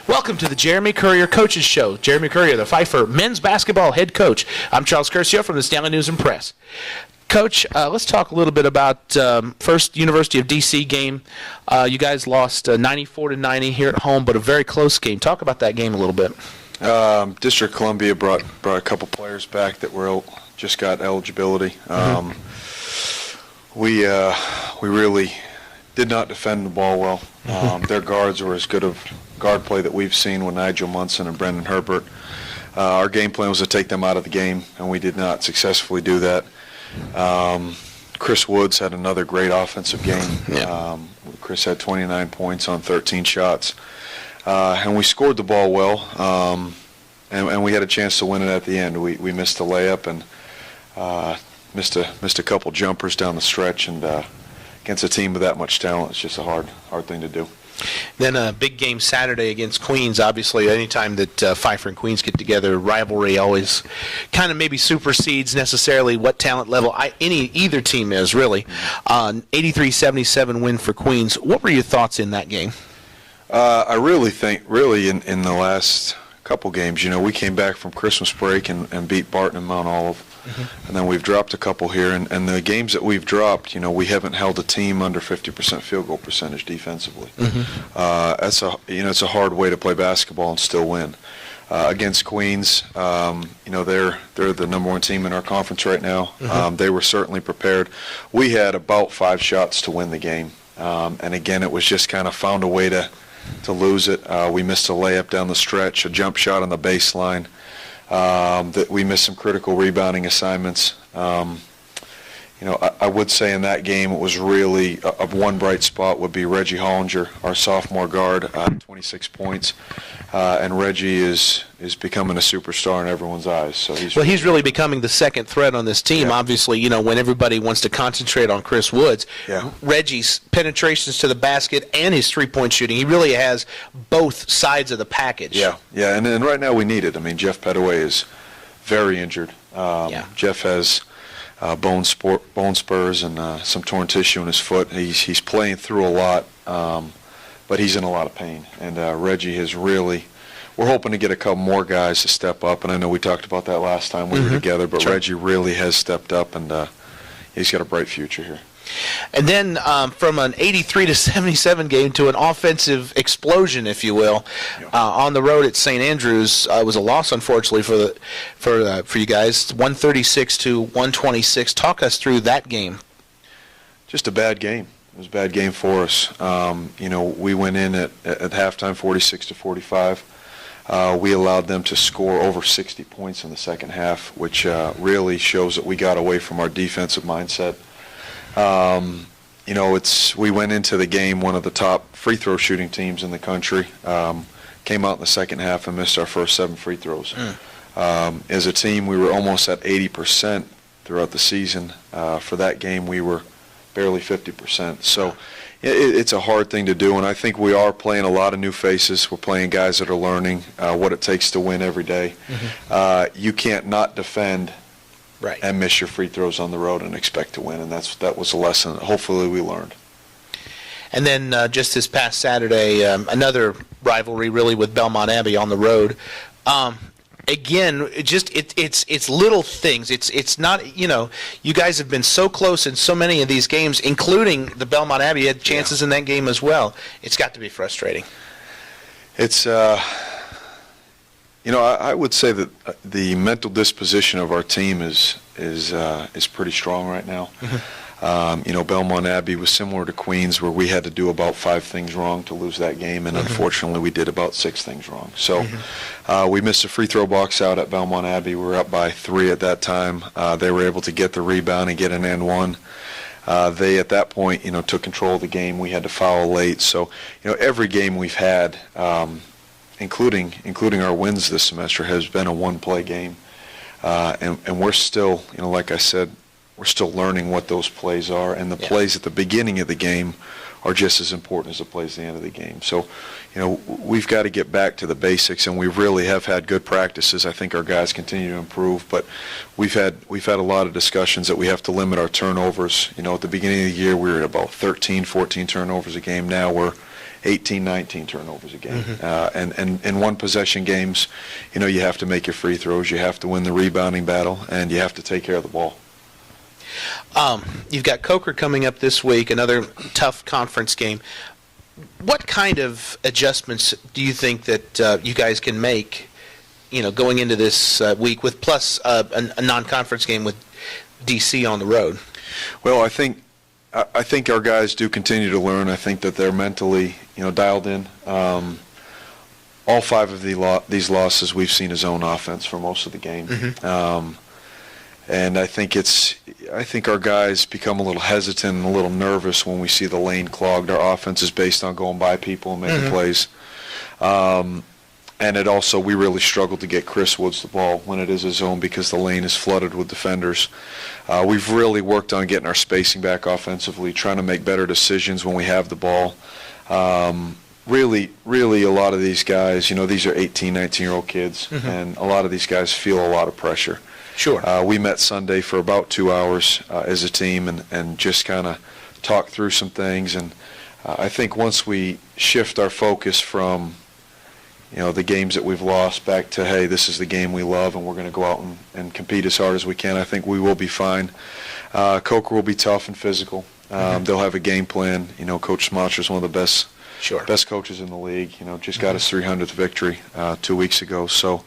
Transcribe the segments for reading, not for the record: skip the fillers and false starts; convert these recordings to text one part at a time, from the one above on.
Welcome to the Jeremy Currier Coaches Show. Jeremy Currier, the Pfeiffer men's basketball head coach. I'm Charles Curcio from the Stanley News and Press. Coach, let's talk a little bit about first University of D.C. game. You guys lost 94-90 here at home, but a very close game. Talk about that game a little bit. District Columbia brought a couple players back that just got eligibility. We really did not defend the ball well. Their guards were as good of guard play that we've seen with Nigel Munson and Brendan Herbert. Our game plan was to take them out of the game, and we did not successfully do that. Chris Woods had another great offensive game. Chris had 29 points on 13 shots. And we scored the ball well, and we had a chance to win it at the end. We missed a layup and missed a couple jumpers down the stretch, and against a team with that much talent, it's just a hard thing to do. Then a big game Saturday against Queens. Obviously, anytime that Pfeiffer and Queens get together, rivalry always kind of maybe supersedes necessarily what talent level either team is, really. 83-77 win for Queens. What were your thoughts in that game? I really think, in the last couple games, we came back from Christmas break and beat Barton and Mount Olive. And then we've dropped a couple here, and the games that we've dropped, we haven't held a team under 50% field goal percentage defensively. It's a hard way to play basketball and still win. Against Queens, they're the number one team in our conference right now. They were certainly prepared. We had about 5 shots to win the game, and again, it was just kind of found a way to lose it. We missed a layup down the stretch, a jump shot on the baseline. That we missed some critical rebounding assignments. I would say in that game it was really one bright spot would be Reggie Hollinger, our sophomore guard, 26 points, and Reggie is becoming a superstar in everyone's eyes. So he's really becoming the second threat on this team. Yeah. Obviously, when everybody wants to concentrate on Chris Woods, Reggie's penetrations to the basket and his three-point shooting, he really has both sides of the package. Yeah, and right now we need it. I mean, Jeff Petaway is very injured. Jeff has bone spurs and some torn tissue in his foot. He's playing through a lot, but he's in a lot of pain. And Reggie has really, we're hoping to get a couple more guys to step up. And I know we talked about that last time we were together, but sure. Reggie really has stepped up, and he's got a bright future here. And then from an 83-77 game to an offensive explosion, if you will, on the road at St. Andrews. It was a loss, unfortunately, for you guys. 136-126. Talk us through that game. Just a bad game. It was a bad game for us. We went in at halftime 46-45. We allowed them to score over 60 points in the second half, which really shows that we got away from our defensive mindset. We went into the game one of the top free throw shooting teams in the country. Came out in the second half and missed our first 7 free throws. As a team, we were almost at 80% throughout the season. For that game, we were barely 50%. So it's a hard thing to do, and I think we are playing a lot of new faces. We're playing guys that are learning what it takes to win every day. You can't not defend and miss your free throws on the road and expect to win, and that was a lesson that hopefully we learned. And then just this past Saturday, another rivalry really with Belmont Abbey on the road. Again, it's little things. It's not, you guys have been so close in so many of these games, including the Belmont Abbey had chances in that game as well. It's got to be frustrating. It's I would say that the mental disposition of our team is pretty strong right now. Belmont Abbey was similar to Queens, where we had to do about 5 things wrong to lose that game, and unfortunately we did about 6 things wrong. So we missed a free throw box out at Belmont Abbey. We were up by 3 at that time. They were able to get the rebound and get an and one. They at that point, took control of the game. We had to foul late. So, every game we've had, including our wins this semester, has been a one-play game, and we're still, like I said, we're still learning what those plays are, and the plays at the beginning of the game are just as important as the plays at the end of the game. So, we've got to get back to the basics, and we really have had good practices. I think our guys continue to improve, but we've had a lot of discussions that we have to limit our turnovers. At the beginning of the year we were at about 13, 14 turnovers a game. Now we're 18, 19 turnovers a game. And in one-possession games, you have to make your free throws, you have to win the rebounding battle, and you have to take care of the ball. You've got Coker coming up this week, another tough conference game. What kind of adjustments do you think that you guys can make, going into this week with plus a non-conference game with DC on the road? Well, I think our guys do continue to learn. I think that they're mentally, dialed in. All 5 of these losses we've seen a zone offense for most of the game. And I think our guys become a little hesitant and a little nervous when we see the lane clogged. Our offense is based on going by people and making plays. And we really struggle to get Chris Woods the ball when it is a zone because the lane is flooded with defenders. We've really worked on getting our spacing back offensively, trying to make better decisions when we have the ball. Really, a lot of these guys, these are 18, 19-year-old kids, and a lot of these guys feel a lot of pressure. Sure. We met Sunday for about 2 hours as a team and just kind of talked through some things. And I think once we shift our focus from, the games that we've lost back to, hey, this is the game we love and we're going to go out and compete as hard as we can, I think we will be fine. Coker will be tough and physical. They'll have a game plan. Coach Smocher is one of the best coaches in the league. Just got his 300th victory 2 weeks ago. So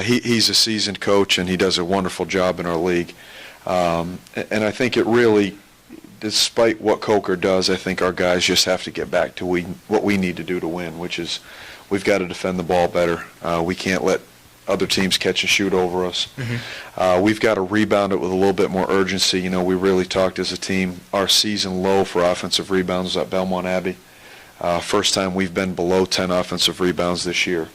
he's a seasoned coach, and he does a wonderful job in our league. And I think it really, despite what Coker does, I think our guys just have to get back to what we need to do to win, which is we've got to defend the ball better. We can't let other teams catch and shoot over us. We've got to rebound it with a little bit more urgency. We really talked as a team. Our season low for offensive rebounds was at Belmont Abbey. First time we've been below 10 offensive rebounds this year.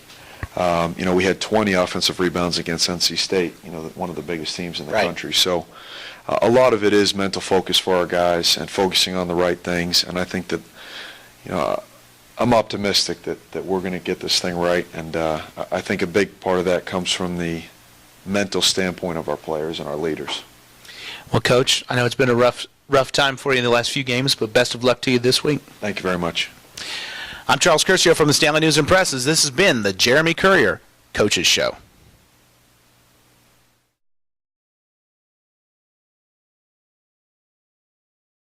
We had 20 offensive rebounds against NC State, one of the biggest teams in the country. So a lot of it is mental focus for our guys and focusing on the right things. And I think that, I'm optimistic that we're going to get this thing right. And I think a big part of that comes from the mental standpoint of our players and our leaders. Well, Coach, I know it's been a rough time for you in the last few games, but best of luck to you this week. Thank you very much. I'm Charles Currier from the Stanley News and Presses. This has been the Jeremy Currier Coaches Show.